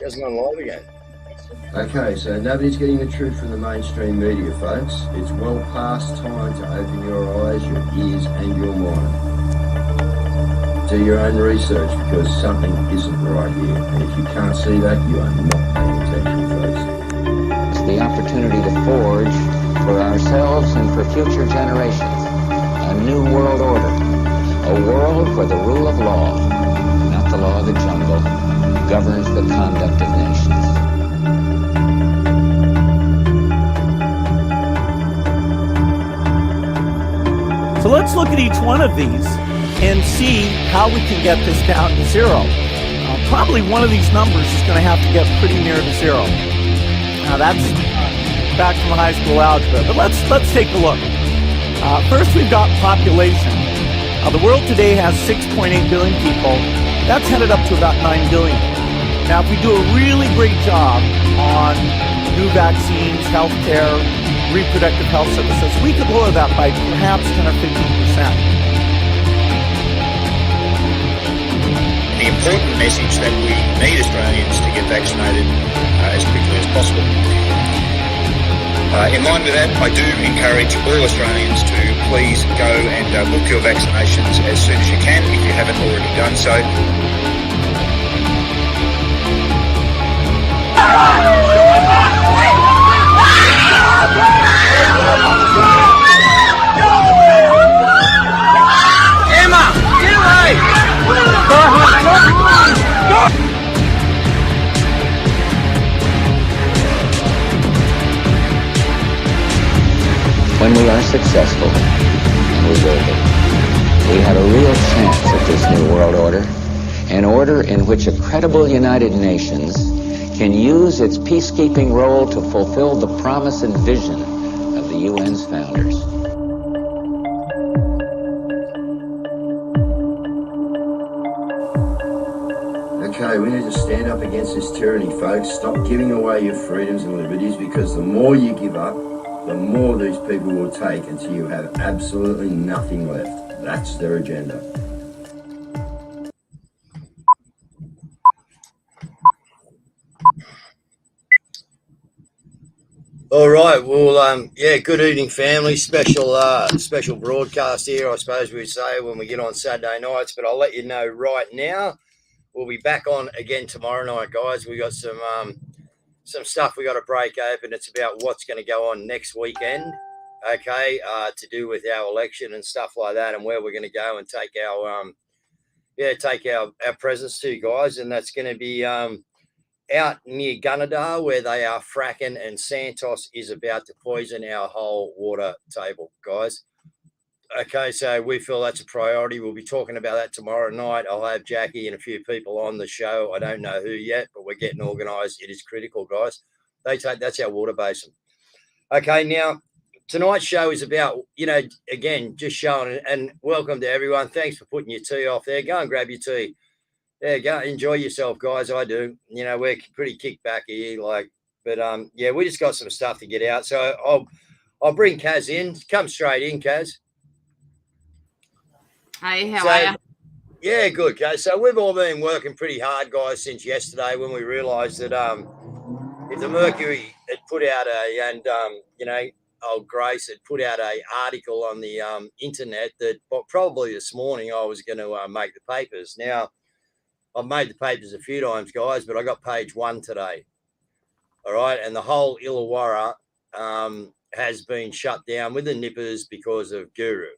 She hasn't gone live again. Okay, so nobody's getting the truth from the mainstream media, folks. It's well past time to open your eyes, your ears, and your mind. Do your own research because something isn't right here. And if you can't see that, you are not paying attention, folks. It's the opportunity to forge for ourselves and for future generations a new world order. A world where the rule of law, not the law of the jungle, governs the conduct of nations. So let's look at each one of these and see how we can get this down to zero. Probably one of these numbers is going to have to get pretty near to zero. Now that's back from high school algebra, but let's take a look. First, we've got population. The world today has 6.8 billion people. That's headed up to about 9 billion. Now, if we do a really great job on new vaccines, healthcare, reproductive health services, we could lower that by perhaps 10 or 15%. The important message that we need Australians to get vaccinated as quickly as possible. In line with that, I do encourage all Australians to please go and book your vaccinations as soon as you can if you haven't already done so. Emma, get away! When we are successful, and we will be, we have a real chance at this new world order, an order in which a credible United Nations can use its peacekeeping role to fulfill the promise and vision of the UN's founders. Okay, we need to stand up against this tyranny, folks. Stop giving away your freedoms and liberties, because the more you give up, the more these people will take until you have absolutely nothing left. That's their agenda. All right. Well, yeah. Good evening, family. Special broadcast here, I suppose we'd say, when we get on Saturday nights. But I'll let you know right now. We'll be back on again tomorrow night, guys. We got some stuff we got to break open. It's about what's going to go on next weekend. Okay, to do with our election and stuff like that, and where we're going to go and take our presence to, guys. And that's going to be out near Gunnedah, where they are fracking, and Santos is about to poison our whole water table, guys. Okay, so we feel that's a priority. We'll be talking about that tomorrow night. I'll have Jackie and a few people on the show. I don't know who yet, but we're getting organised. It is critical, guys. That's our water basin. Okay, now tonight's show is about, again, just showing, and welcome to everyone. Thanks for putting your tea off there. Go and grab your tea. Yeah, go enjoy yourself, guys. I do. We're pretty kicked back here, but we just got some stuff to get out. So I'll bring Cazz in. Come straight in, Cazz. Hey, how are you? Yeah, good, Cazz. So we've all been working pretty hard, guys, since yesterday when we realised that if the Mercury had put out old Grace had put out a article on the internet that probably this morning I was going to make the papers. Now, I've made the papers a few times, guys, but I got page 1 today. All right, and the whole Illawarra has been shut down with the nippers because of Guru.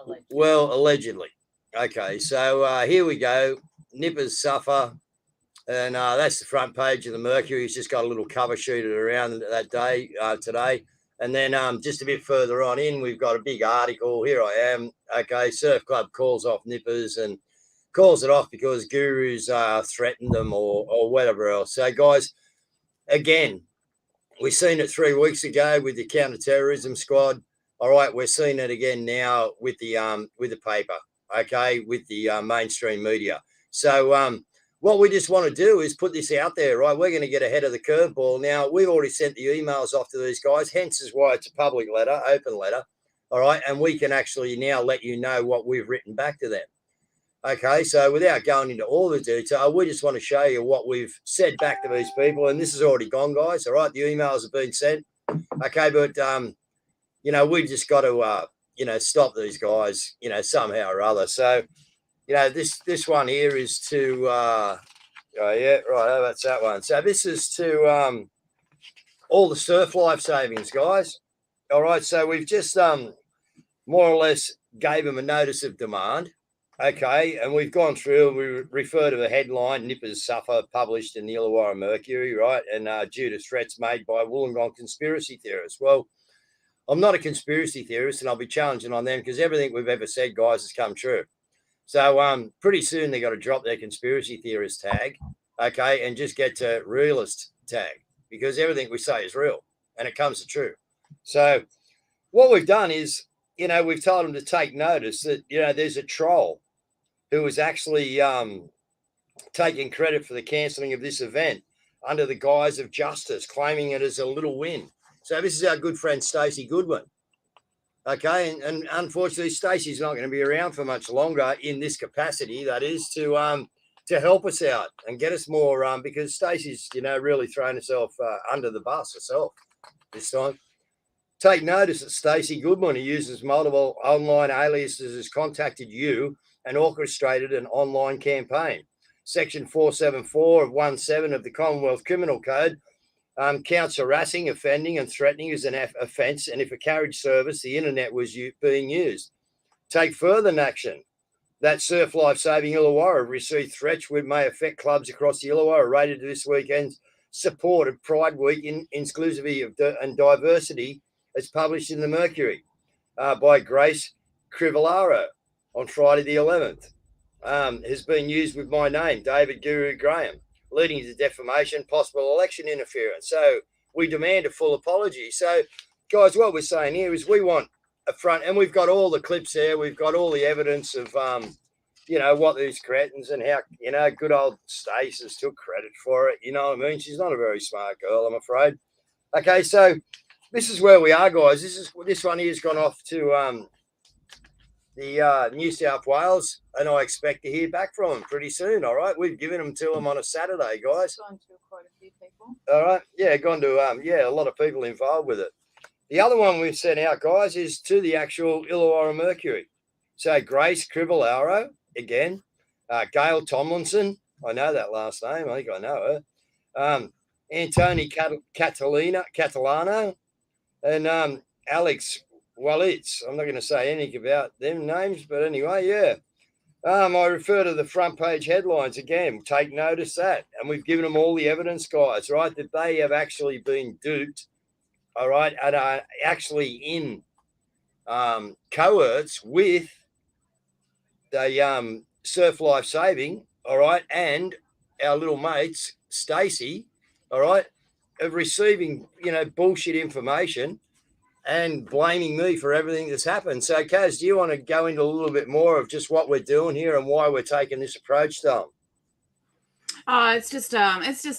Allegedly. Well, allegedly. Okay, so here we go. Nippers suffer. And that's the front page of the Mercury. It's just got a little cover sheet around that day today. And then just a bit further on in, we've got a big article. Here I am. Okay, Surf Club calls off nippers and calls it off because Guru's threatened them or whatever else. So, guys, again, we've seen it 3 weeks ago with the counter-terrorism squad. All right, we're seeing it again now with the paper, okay, with the mainstream media. So what we just want to do is put this out there, right? We're going to get ahead of the curveball. Now, we've already sent the emails off to these guys, hence is why it's a public letter, open letter, all right, and we can actually now let you know what we've written back to them. Okay, so without going into all the detail, we just want to show you what we've said back to these people, and this is already gone, guys. All right, the emails have been sent. Okay, but we just got to stop these guys, somehow or other. So, this one here is to oh yeah, right, that's that one. So this is to all the surf life savings, guys. All right, so we've just more or less gave them a notice of demand. Okay, and we've gone through and we refer to the headline, Nippers Suffer, published in the Illawarra Mercury, right? And due to threats made by Wollongong conspiracy theorists. Well, I'm not a conspiracy theorist and I'll be challenging on them because everything we've ever said, guys, has come true. So pretty soon they got to drop their conspiracy theorist tag, okay, and just get to realist tag because everything we say is real and it comes to true. So what we've done is, we've told them to take notice that, there's a troll who was actually taking credit for the cancelling of this event under the guise of justice, claiming it as a little win. So this is our good friend Stacey Goodwin. Okay, and unfortunately, Stacey's not going to be around for much longer in this capacity. That is to help us out and get us more because Stacey's really thrown herself under the bus herself this time. Take notice that Stacey Goodwin, who uses multiple online aliases, has contacted you and orchestrated an online campaign. Section 474 of 17 of the Commonwealth Criminal Code counts harassing, offending and threatening as an offence, and if a carriage service, the internet, was being used. Take further action that Surf Life Saving Illawarra received threats which may affect clubs across the Illawarra related to this weekend's support of Pride Week in inclusivity and diversity as published in the Mercury by Grace Crivellaro on Friday the 11th. Has been used with my name, David Guru Graham, leading to defamation, possible election interference. So we demand a full apology. So, guys, what we're saying here is we want a front, and we've got all the clips there. We've got all the evidence of, what these cretins and how, good old Stace has took credit for it. You know what I mean? She's not a very smart girl, I'm afraid. Okay, so this is where we are, guys. This one here's gone off to the New South Wales, and I expect to hear back from them pretty soon. All right, we've given them to them on a Saturday, guys. Gone to quite a few people. All right, yeah, gone to a lot of people involved with it. The other one we've sent out, guys, is to the actual Illawarra Mercury. So Grace Crivellaro again, Gail Tomlinson. I know that last name. I think I know her. Antoni Catalano, and Alex Walitz. I'm not going to say anything about them names, but anyway, yeah. I refer to the front page headlines again. Take notice that. And we've given them all the evidence, guys, right, that they have actually been duped, all right, and are actually in cohorts with the Surf Life Saving, all right, and our little mates, Stacey, all right, of receiving, bullshit information and blaming me for everything that's happened. So, Caz, do you want to go into a little bit more of just what we're doing here and why we're taking this approach, Tom? Oh, it's just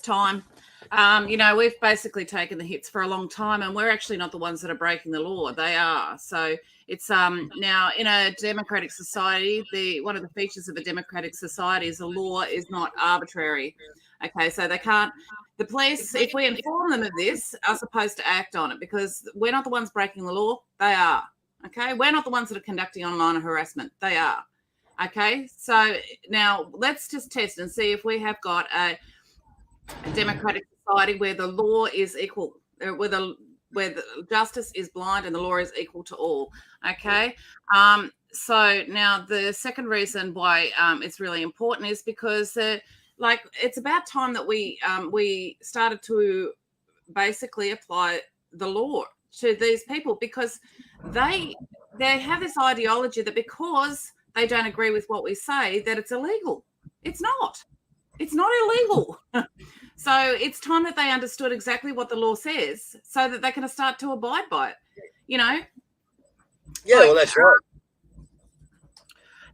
time. We've basically taken the hits for a long time, and we're actually not the ones that are breaking the law. They are. So it's now in a democratic society, one of the features of a democratic society is the law is not arbitrary. Okay, so they can't. The police, if we inform them of this, are supposed to act on it because we're not the ones breaking the law. They are. Okay, we're not the ones that are conducting online harassment. They are. Okay, so now let's just test and see if we have got a democratic society where the law is equal, where the justice is blind and the law is equal to all. Okay. So now the second reason why it's really important is because it's about time that we started to basically apply the law to these people because they have this ideology that because they don't agree with what we say that it's illegal. It's not. It's not illegal. So it's time that they understood exactly what the law says so that they can start to abide by it, Yeah, well, that's right.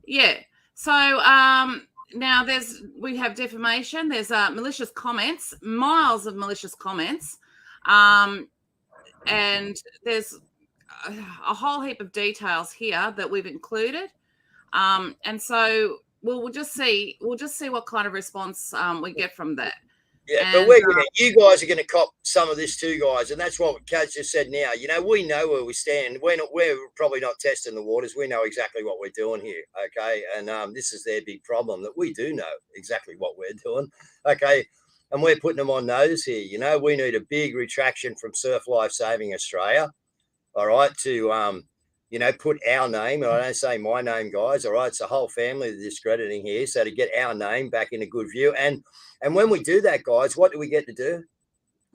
Yeah. So now we have defamation. There's malicious comments, miles of malicious comments. And there's a whole heap of details here that we've included. And so we'll just see what kind of response we get from that. Yeah, And, but you guys are going to cop some of this too, guys, and that's what Cazz just said. Now, we know where we stand. We're probably not testing the waters. We know exactly what we're doing here, okay? And this is their big problem, that we do know exactly what we're doing, okay? And we're putting them on notice here. We need a big retraction from Surf Life Saving Australia, all right, to put our name, and I don't say my name, guys, all right? It's the whole family that's discrediting here, so to get our name back in a good view. And when we do that, guys, what do we get to do?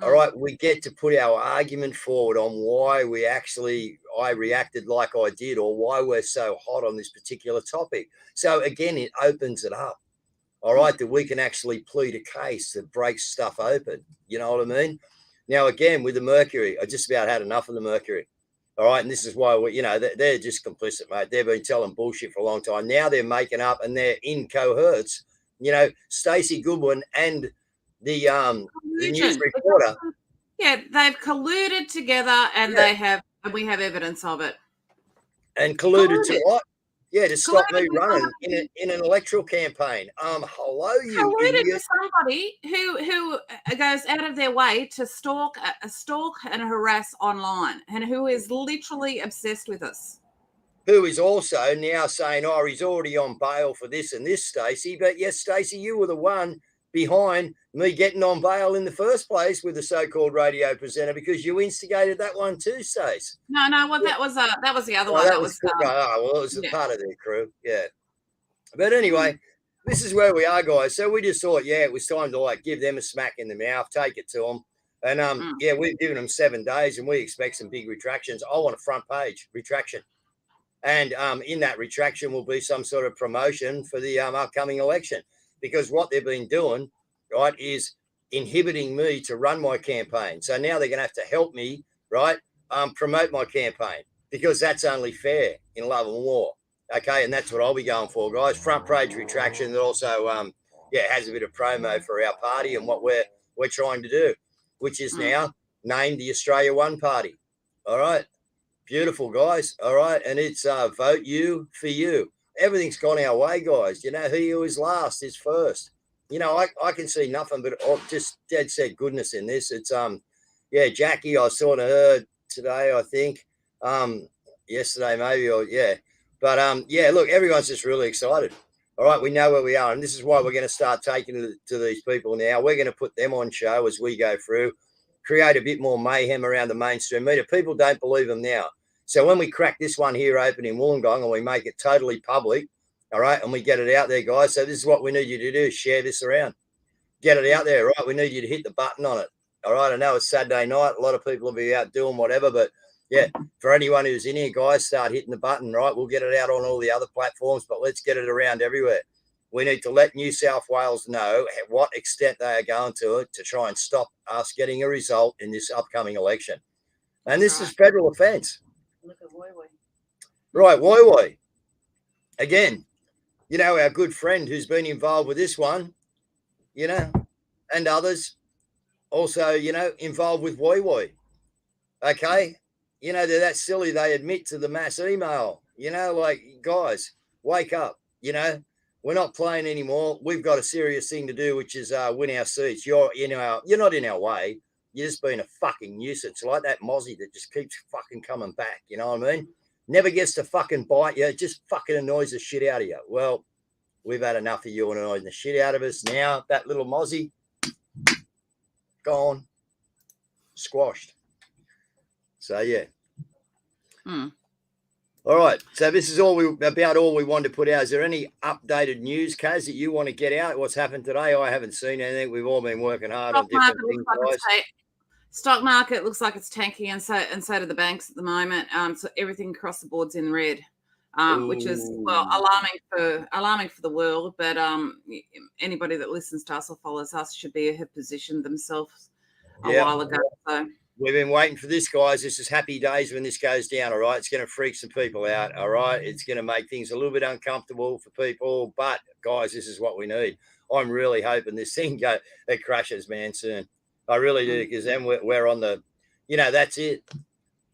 All right, we get to put our argument forward on why I reacted like I did, or why we're so hot on this particular topic. So again, it opens it up. All right, that we can actually plead a case that breaks stuff open. You know what I mean? Now, again, with the Mercury, I just about had enough of the Mercury. All right, and this is why they're just complicit, mate. They've been telling bullshit for a long time. Now they're making up, and they're in cohorts. Stacey Goodwin and the news reporter. Yeah, they've colluded together, and we have evidence of it. And colluded to what? Yeah, to stop me running in an electoral campaign. Hello, you colluded idiot. with somebody who goes out of their way to stalk and harass online, and who is literally obsessed with us. Who is also now saying, he's already on bail for this and this, Stacey. But yes, Stacey, you were the one behind me getting on bail in the first place with the so-called radio presenter, because you instigated that one too, Stace. No, well, that was the other one. That was it was a part of their crew, yeah. But anyway, this is where we are, guys. So we just thought, it was time to give them a smack in the mouth, take it to them. And we've given them 7 days, and we expect some big retractions. I want a front page retraction. And in that retraction will be some sort of promotion for the upcoming election, because what they've been doing, right, is inhibiting me to run my campaign. So now they're going to have to help me, right, promote my campaign, because that's only fair in love and war. Okay, and that's what I'll be going for, guys. Front page retraction that also, has a bit of promo for our party and what we're trying to do, which is now named the Australia One Party. All right. Beautiful, guys. All right. And it's vote you for you. Everything's gone our way, guys. He who is last is first. I can see nothing but just dead set goodness in this. It's Jackie, I sort of heard today, I think. Yesterday maybe, But look, everyone's just really excited. All right, we know where we are, and this is why we're going to start taking it to these people now. We're going to put them on show as we go through, create a bit more mayhem around the mainstream media. People don't believe them now. So when we crack this one here open in Wollongong and we make it totally public, all right, and we get it out there, guys. So this is what we need you to do, share this around. Get it out there, right? We need you to hit the button on it, all right? I know it's Saturday night. A lot of people will be out doing whatever, but, for anyone who's in here, guys, start hitting the button, right? We'll get it out on all the other platforms, but let's get it around everywhere. We need to let New South Wales know at what extent they are going to it to try and stop us getting a result in this upcoming election. And this is federal offence. Look at Woi Woi. Right, Woi Woi. Again, our good friend who's been involved with this one, and others also, involved with Woi Woi. Okay? They're that silly. They admit to the mass email, guys, wake up, We're not playing anymore. We've got a serious thing to do, which is win our seats. You're not in our way. You're just being a fucking nuisance, like that mozzie that just keeps fucking coming back. You know what I mean? Never gets to fucking bite you. It just fucking annoys the shit out of you. Well, we've had enough of you annoying the shit out of us. Now that little mozzie, gone, squashed. So yeah. All right. So this is all we wanted to put out. Is there any updated news, Cazz, that you want to get out? What's happened today? I haven't seen anything. We've all been working hard on different things, guys. Stock market looks like it's tanking, and so do the banks at the moment. So everything across the board's in red, which is alarming for the world. But anybody that listens to us or follows us should have positioned themselves a while ago. So. We've been waiting for this, guys. This is happy days when this goes down, all right? It's going to freak some people out, all right? It's going to make things a little bit uncomfortable for people. But, guys, this is what we need. I'm really hoping this thing it crashes, man, soon. I really do, because then we're on the, that's it.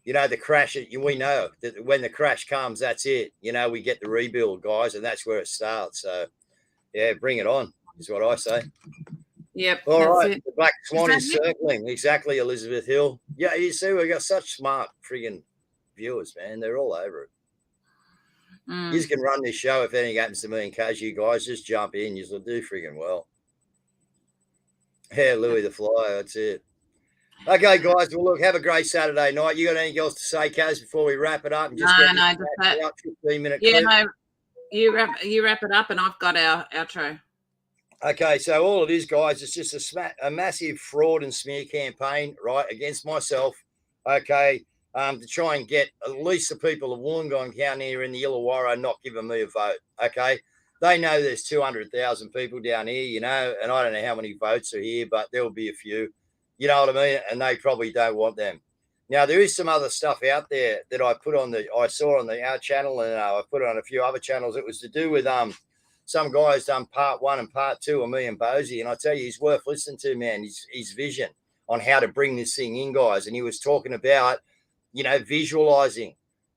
The crash, we know that when the crash comes, that's it. We get the rebuild, guys, and that's where it starts. So Yeah, bring it on, is what I say. Yep. All that's right, it. the Black Swan Is is that it? circling. Exactly, Elizabeth Hill. Yeah, you see, we've got such smart friggin' viewers, man. They're all over it. Mm. You just can run this show. If anything happens to me and Caz, you guys just jump in. You'll do friggin' well. Yeah, Louis the Flyer, that's it. Okay, guys. Well, look, have a great Saturday night. You got anything else to say, Caz, before we wrap it up and just get No, this just that. out, 15-minute Yeah, clip? no, you wrap it up, and I've got our outro. Okay, so all it is, guys, it's just a massive fraud and smear campaign, right, against myself, okay, to try and get at least the people of Wollongong County here in the Illawarra not giving me a vote, okay? They know there's 200,000 people down here, you know, and I don't know how many votes are here, but there'll be a few, you know what I mean? And they probably don't want them. Now, there is some other stuff out there that I saw on our channel, and I put on a few other channels. It was to do with some guy's done part 1 and part 2 of me and Bosie, and I tell you, he's worth listening to, man. His vision on how to bring this thing in, guys. And he was talking about, you know, visualizing,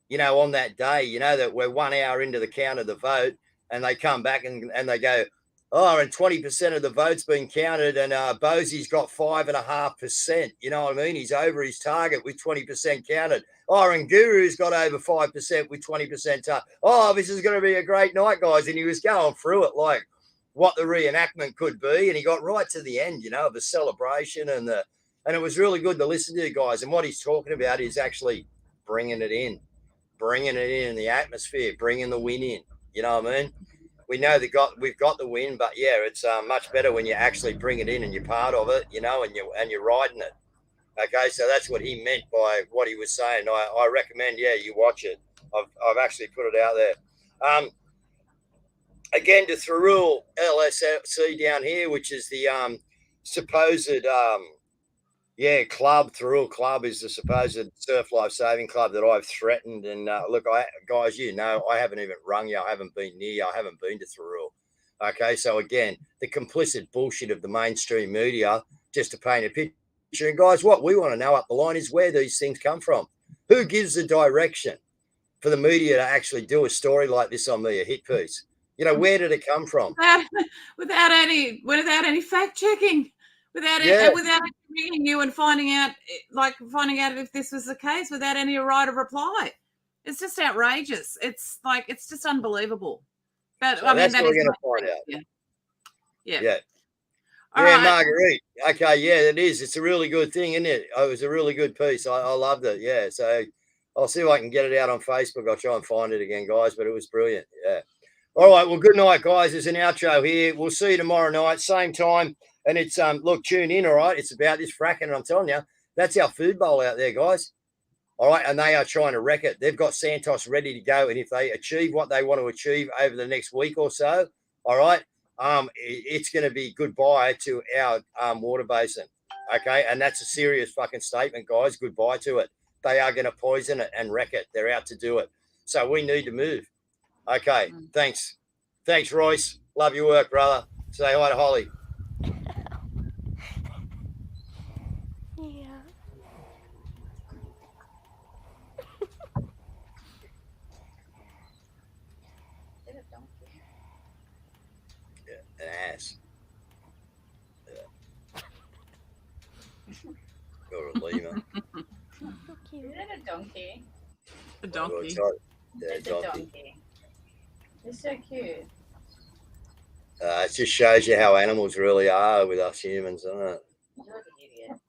you know, on that day, you know, that we're 1 hour into the count of the vote, and they come back and they go, oh, and 20% of the votes been counted, and Bosie's got 5.5%. You know what I mean? He's over his target with 20% counted. Oh, and Guru's got over 5% with 20%. Oh, this is going to be a great night, guys. And he was going through it like what the reenactment could be, and he got right to the end, you know, of the celebration, and it was really good to listen to, guys. And what he's talking about is actually bringing it in the atmosphere, bringing the win in. You know what I mean? We know we've got the win, but yeah, it's much better when you actually bring it in and you're part of it, you know, and you're riding it. Okay, so that's what he meant by what he was saying. I recommend, yeah, you watch it. I've actually put it out there. Again, to Thurul LSC down here, which is the supposed club. Thurul Club is the supposed surf life saving club that I've threatened. And look, guys, you know, I haven't even rung you. I haven't been near you. I haven't been to Thurul. Okay, so again, the complicit bullshit of the mainstream media just to paint a picture. And guys, what we want to know up the line is where these things come from. Who gives the direction for the media to actually do a story like this on me, a hit piece? You know, where did it come from? Without any fact checking, without ringing you and finding out if this was the case, without any right of reply. It's just outrageous. It's just unbelievable. But so I mean, that's what we're going to find out. Yeah. All right. Marguerite. Okay, yeah, it is. It's a really good thing, isn't it? Oh, it was a really good piece. I loved it. Yeah. So I'll see if I can get it out on Facebook. I'll try and find it again, guys. But it was brilliant. Yeah. All right. Well, good night, guys. There's an outro here. We'll see you tomorrow night, same time. And it's look, tune in. All right. It's about this fracking, and I'm telling you, that's our food bowl out there, guys. All right. And they are trying to wreck it. They've got Santos ready to go. And if they achieve what they want to achieve over the next week or so, all right, it's going to be goodbye to our water basin. Okay. And that's a serious fucking statement, guys. Goodbye to it. They are going to poison it and wreck it. They're out to do it. So we need to move. Okay. Thanks. Thanks, Royce. Love your work, brother. Say hi to Holly. An ass. Yeah. You're a lemur. Is it a donkey? A donkey. It's a donkey. It's so cute. It just shows you how animals really are with us humans, doesn't it? You're the idiot.